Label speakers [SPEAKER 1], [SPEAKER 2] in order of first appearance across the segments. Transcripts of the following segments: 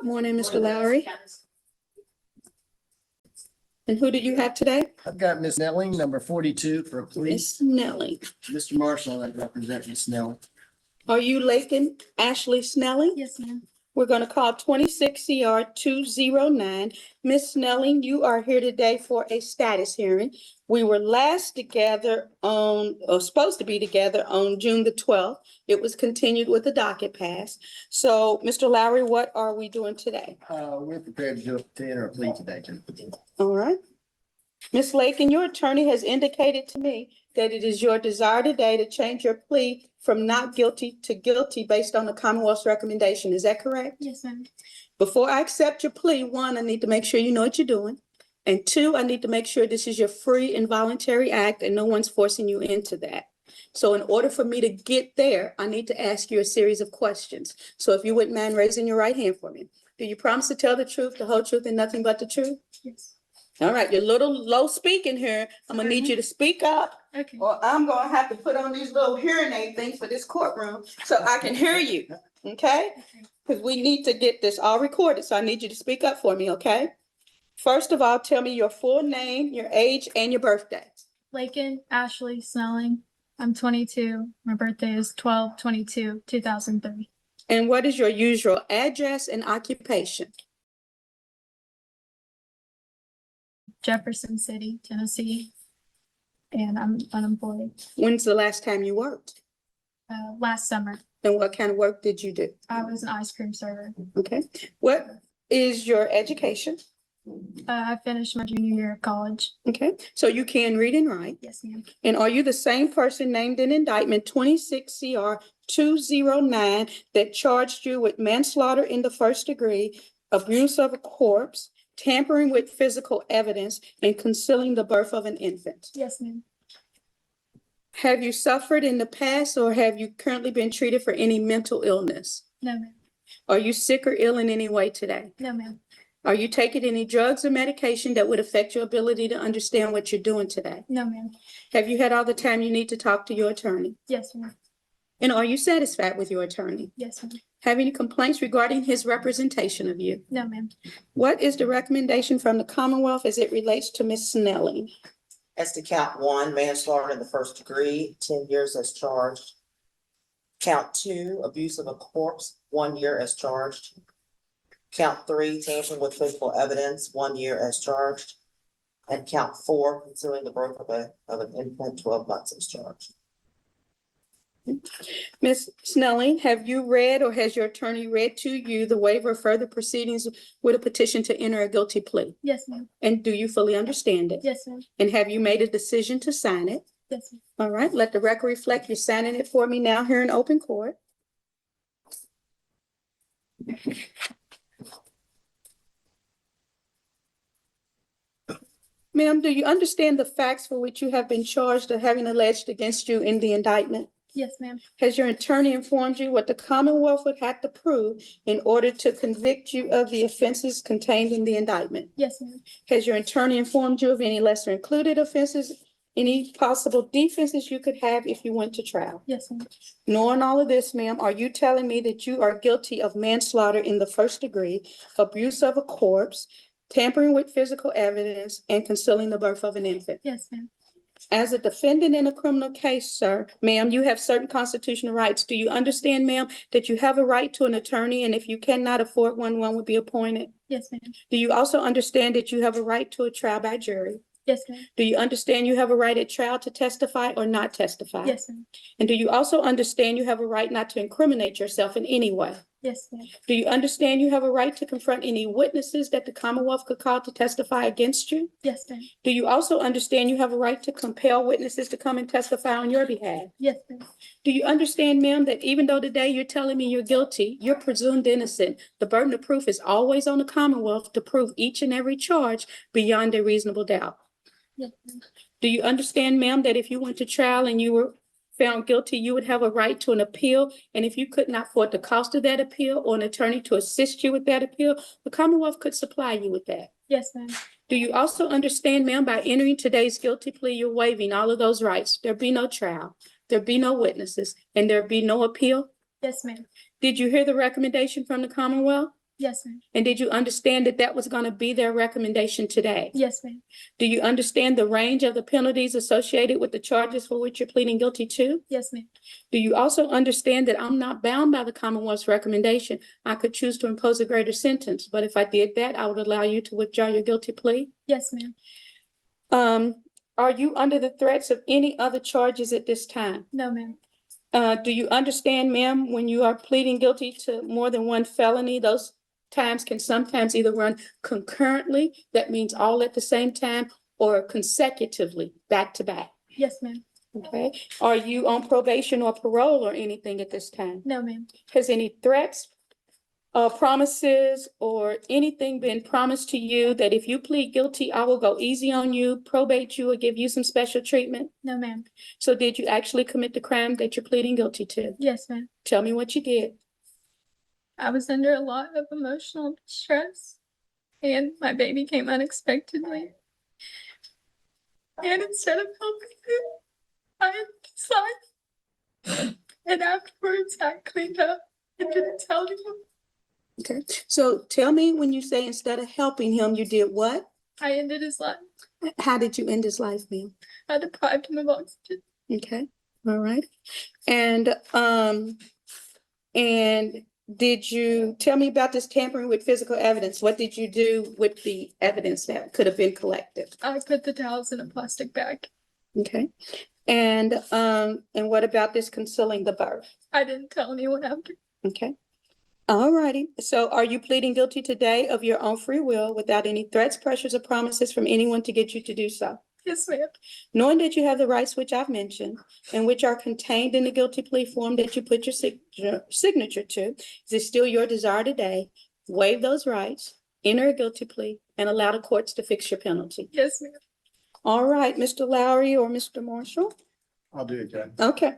[SPEAKER 1] Morning, Mr. Lowry. And who do you have today?
[SPEAKER 2] I've got Miss Snelling, number 42 for a plea.
[SPEAKER 1] Miss Snelling.
[SPEAKER 2] Mr. Marshall, I represent Miss Snelling.
[SPEAKER 1] Are you Laken Ashley Snelling?
[SPEAKER 3] Yes, ma'am.
[SPEAKER 1] We're going to call 26 CR 209. Miss Snelling, you are here today for a status hearing. We were last together supposed to be together on June the 12th. It was continued with the docket pass. So, Mr. Lowry, what are we doing today?
[SPEAKER 2] We're prepared to enter a plea today.
[SPEAKER 1] All right. Ms. Laken, your attorney has indicated to me that it is your desire today to change your plea from not guilty to guilty based on the Commonwealth's recommendation. Is that correct?
[SPEAKER 3] Yes, ma'am.
[SPEAKER 1] Before I accept your plea, one, I need to make sure you know what you're doing. And two, I need to make sure this is your free and voluntary act and no one's forcing you into that. So in order for me to get there, I need to ask you a series of questions. So if you wouldn't mind raising your right hand for me. Do you promise to tell the truth, the whole truth, and nothing but the truth?
[SPEAKER 3] Yes.
[SPEAKER 1] All right, you're a little low speaking here. I'm gonna need you to speak up,
[SPEAKER 3] Okay.
[SPEAKER 1] or I'm gonna have to put on these little hearing aid things for this courtroom so I can hear you, okay? Because we need to get this all recorded, so I need you to speak up for me, okay? First of all, tell me your full name, your age, and your birthday.
[SPEAKER 3] Laken Ashley Snelling. I'm 22. My birthday is 12/22/2003.
[SPEAKER 1] And what is your usual address and occupation?
[SPEAKER 3] Jefferson City, Tennessee. And I'm unemployed.
[SPEAKER 1] When's the last time you worked?
[SPEAKER 3] Last summer,
[SPEAKER 1] And what kind of work did you do?
[SPEAKER 3] I was an ice cream server.
[SPEAKER 1] Okay. What is your education?
[SPEAKER 3] I finished my junior year of college.
[SPEAKER 1] Okay, so you can read and write.
[SPEAKER 3] Yes, ma'am.
[SPEAKER 1] And are you the same person named in indictment 26 CR 209 that charged you with manslaughter in the first degree, abuse of a corpse, tampering with physical evidence, and concealing the birth of an infant?
[SPEAKER 3] Yes, ma'am.
[SPEAKER 1] Have you suffered in the past or have you currently been treated for any mental illness?
[SPEAKER 3] No, ma'am.
[SPEAKER 1] Are you sick or ill in any way today?
[SPEAKER 3] No, ma'am.
[SPEAKER 1] Are you taking any drugs or medication that would affect your ability to understand what you're doing today?
[SPEAKER 3] No, ma'am.
[SPEAKER 1] Have you had all the time you need to talk to your attorney?
[SPEAKER 3] Yes, ma'am.
[SPEAKER 1] And are you satisfied with your attorney?
[SPEAKER 3] Yes, ma'am.
[SPEAKER 1] Have any complaints regarding his representation of you?
[SPEAKER 3] No, ma'am.
[SPEAKER 1] What is the recommendation from the Commonwealth as it relates to Ms. Snelling?
[SPEAKER 4] As to count one, manslaughter in the first degree, 10 years as charged. Count two, abuse of a corpse, 1 year as charged. Count three, tampering with physical evidence, 1 year as charged. And count four, concealing the birth of an infant, 12 months as charged.
[SPEAKER 1] Ms. Snelling, have you read or has your attorney read to you the waiver of further proceedings with a petition to enter a guilty plea?
[SPEAKER 3] Yes, ma'am.
[SPEAKER 1] And do you fully understand it?
[SPEAKER 3] Yes, ma'am.
[SPEAKER 1] And have you made a decision to sign it?
[SPEAKER 3] Yes, ma'am.
[SPEAKER 1] All right, let the record reflect you're signing it for me now here in open court. Ma'am, do you understand the facts for which you have been charged or having alleged against you in the indictment?
[SPEAKER 3] Yes, ma'am.
[SPEAKER 1] Has your attorney informed you what the Commonwealth would have to prove in order to convict you of the offenses contained in the indictment?
[SPEAKER 3] Yes, ma'am.
[SPEAKER 1] Has your attorney informed you of any lesser included offenses, any possible defenses you could have if you went to trial?
[SPEAKER 3] Yes, ma'am.
[SPEAKER 1] Knowing all of this, ma'am, are you telling me that you are guilty of manslaughter in the first degree, abuse of a corpse, tampering with physical evidence, and concealing the birth of an infant?
[SPEAKER 3] Yes, ma'am.
[SPEAKER 1] As a defendant in a criminal case, sir, ma'am, you have certain constitutional rights. Do you understand, ma'am, that you have a right to an attorney, and if you cannot afford one, one would be appointed?
[SPEAKER 3] Yes, ma'am.
[SPEAKER 1] Do you also understand that you have a right to a trial by jury?
[SPEAKER 3] Yes, ma'am.
[SPEAKER 1] Do you understand you have a right at trial to testify or not testify?
[SPEAKER 3] Yes, ma'am.
[SPEAKER 1] And do you also understand you have a right not to incriminate yourself in any way?
[SPEAKER 3] Yes, ma'am.
[SPEAKER 1] Do you understand you have a right to confront any witnesses that the Commonwealth could call to testify against you?
[SPEAKER 3] Yes, ma'am.
[SPEAKER 1] Do you also understand you have a right to compel witnesses to come and testify on your behalf?
[SPEAKER 3] Yes, ma'am.
[SPEAKER 1] Do you understand, ma'am, that even though today you're telling me you're guilty, you're presumed innocent? The burden of proof is always on the Commonwealth to prove each and every charge beyond a reasonable doubt.
[SPEAKER 3] Yes, ma'am.
[SPEAKER 1] Do you understand, ma'am, that if you went to trial and you were found guilty, you would have a right to an appeal? And if you could not afford the cost of that appeal or an attorney to assist you with that appeal, the Commonwealth could supply you with that.
[SPEAKER 3] Yes, ma'am.
[SPEAKER 1] Do you also understand, ma'am, by entering today's guilty plea, you're waiving all of those rights? There'd be no trial, there'd be no witnesses, and there'd be no appeal?
[SPEAKER 3] Yes, ma'am.
[SPEAKER 1] Did you hear the recommendation from the Commonwealth?
[SPEAKER 3] Yes, ma'am.
[SPEAKER 1] And did you understand that that was going to be their recommendation today?
[SPEAKER 3] Yes, ma'am.
[SPEAKER 1] Do you understand the range of the penalties associated with the charges for which you're pleading guilty to?
[SPEAKER 3] Yes, ma'am.
[SPEAKER 1] Do you also understand that I'm not bound by the Commonwealth's recommendation? I could choose to impose a greater sentence, but if I did that, I would allow you to withdraw your guilty plea.
[SPEAKER 3] Yes, ma'am.
[SPEAKER 1] Are you under the threats of any other charges at this time?
[SPEAKER 3] No, ma'am.
[SPEAKER 1] Do you understand, ma'am, when you are pleading guilty to more than one felony, those times can sometimes either run concurrently, that means all at the same time, or consecutively, back to back?
[SPEAKER 3] Yes, ma'am.
[SPEAKER 1] Okay. Are you on probation or parole or anything at this time?
[SPEAKER 3] No, ma'am.
[SPEAKER 1] Has any threats, promises, or anything been promised to you that if you plead guilty, I will go easy on you, probate you, or give you some special treatment?
[SPEAKER 3] No, ma'am.
[SPEAKER 1] So did you actually commit the crime that you're pleading guilty to?
[SPEAKER 3] Yes, ma'am.
[SPEAKER 1] Tell me what you did.
[SPEAKER 3] I was under a lot of emotional distress, and my baby came unexpectedly. And instead of helping him, I ended his life. And afterwards, I cleaned up and didn't tell him.
[SPEAKER 1] Okay. So tell me, when you say instead of helping him, you did what?
[SPEAKER 3] I ended his life.
[SPEAKER 1] How did you end his life, ma'am?
[SPEAKER 3] I deprived him of oxygen.
[SPEAKER 1] Okay. All right. And did you tell me about this tampering with physical evidence? What did you do with the evidence that could have been collected?
[SPEAKER 3] I put the towels in a plastic bag.
[SPEAKER 1] Okay. And what about this concealing the birth?
[SPEAKER 3] I didn't tell anyone after.
[SPEAKER 1] Okay. All righty. So are you pleading guilty today of your own free will without any threats, pressures, or promises from anyone to get you to do so?
[SPEAKER 3] Yes, ma'am.
[SPEAKER 1] Knowing that you have the rights which I've mentioned and which are contained in the guilty plea form that you put your signature to, is it still your desire today, waive those rights, enter a guilty plea, and allow the courts to fix your penalty?
[SPEAKER 3] Yes, ma'am.
[SPEAKER 1] All right, Mr. Lowry or Mr. Marshall?
[SPEAKER 2] I'll do it, Judge.
[SPEAKER 1] Okay.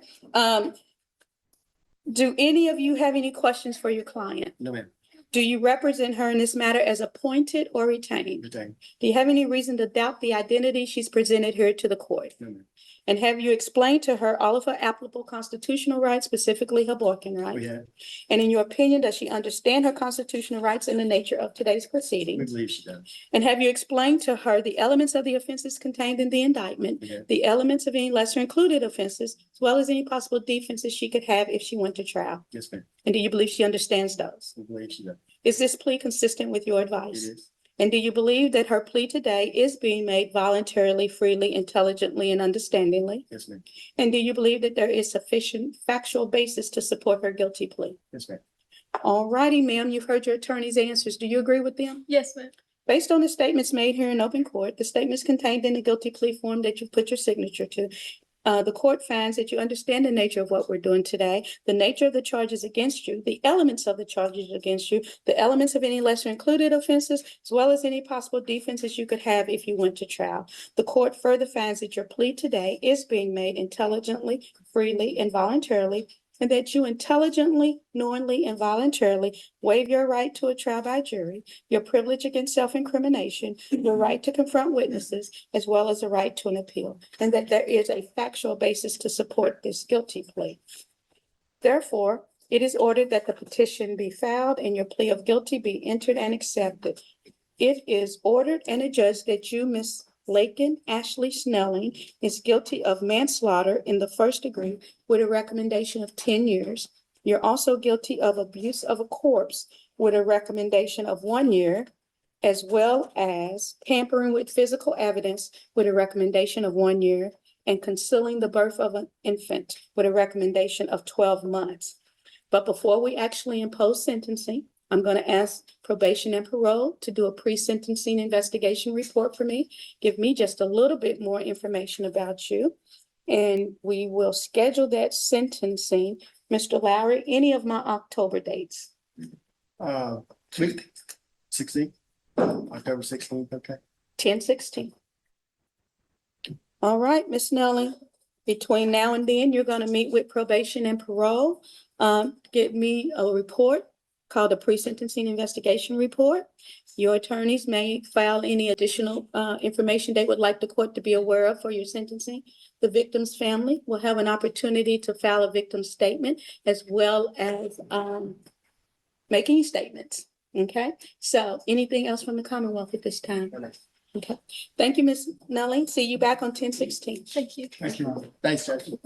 [SPEAKER 1] Do any of you have any questions for your client?
[SPEAKER 2] No, ma'am.
[SPEAKER 1] Do you represent her in this matter as appointed or retained?
[SPEAKER 2] Retain.
[SPEAKER 1] Do you have any reason to doubt the identity she's presented here to the court?
[SPEAKER 2] No, ma'am.
[SPEAKER 1] And have you explained to her all of her applicable constitutional rights, specifically her Borken rights?
[SPEAKER 2] We have.
[SPEAKER 1] And in your opinion, does she understand her constitutional rights and the nature of today's
[SPEAKER 2] We
[SPEAKER 1] proceedings?
[SPEAKER 2] believe she does.
[SPEAKER 1] And have you explained to her the elements of the offenses contained in the indictment,
[SPEAKER 2] We have.
[SPEAKER 1] the elements of any lesser included offenses, as well as any possible defenses she could have if she went to trial?
[SPEAKER 2] Yes, ma'am.
[SPEAKER 1] And do you believe she understands those?
[SPEAKER 2] We believe she does.
[SPEAKER 1] Is this plea consistent with your
[SPEAKER 2] It
[SPEAKER 1] advice?
[SPEAKER 2] is.
[SPEAKER 1] And do you believe that her plea today is being made voluntarily, freely, intelligently, and understandingly?
[SPEAKER 2] Yes, ma'am.
[SPEAKER 1] And do you believe that there is sufficient factual basis to support her guilty plea?
[SPEAKER 2] Yes, ma'am.
[SPEAKER 1] All righty, ma'am, you've heard your attorney's answers. Do you agree with them?
[SPEAKER 3] Yes, ma'am.
[SPEAKER 1] Based on the statements made here in open court, the statements contained in the guilty plea form that you put your signature to, the court finds that you understand the nature of what we're doing today, the nature of the charges against you, the elements of the charges against you, the elements of any lesser included offenses, as well as any possible defenses you could have if you went to trial. The court further finds that your plea today is being made intelligently, freely, and voluntarily, and that you intelligently, knowingly, and voluntarily waive your right to a trial by jury, your privilege against self-incrimination, your right to confront witnesses, as well as the right to an appeal, and that there is a factual basis to support this guilty plea. Therefore, it is ordered that the petition be filed and your plea of guilty be entered and accepted. It is ordered and adjudged that you, Miss Laken Ashley Snelling, is guilty of manslaughter in the first degree with a recommendation of 10 years. You're also guilty of abuse of a corpse with a recommendation of 1 year, as well as tampering with physical evidence with a recommendation of 1 year, and concealing the birth of an infant with a recommendation of 12 months. But before we actually impose sentencing, I'm going to ask probation and parole to do a pre-sentencing investigation report for me. Give me just a little bit more information about you. And we will schedule that sentencing. Mr. Lowry, any of my October dates?
[SPEAKER 2] Week 16, October 16th, okay?
[SPEAKER 1] 10/16. All right, Ms. Snelling, between now and then, you're going to meet with probation and parole. Get me a report called a pre-sentencing investigation report. Your attorneys may file any additional information they would like the court to be aware of for your sentencing. The victim's family will have an opportunity to file a victim statement as well as making statements. Okay, so anything else from the Commonwealth at this time? Okay, thank you, Ms. Snelling. See you back on 10/16.
[SPEAKER 3] Thank you.
[SPEAKER 2] Thank you. Thanks, Jackie.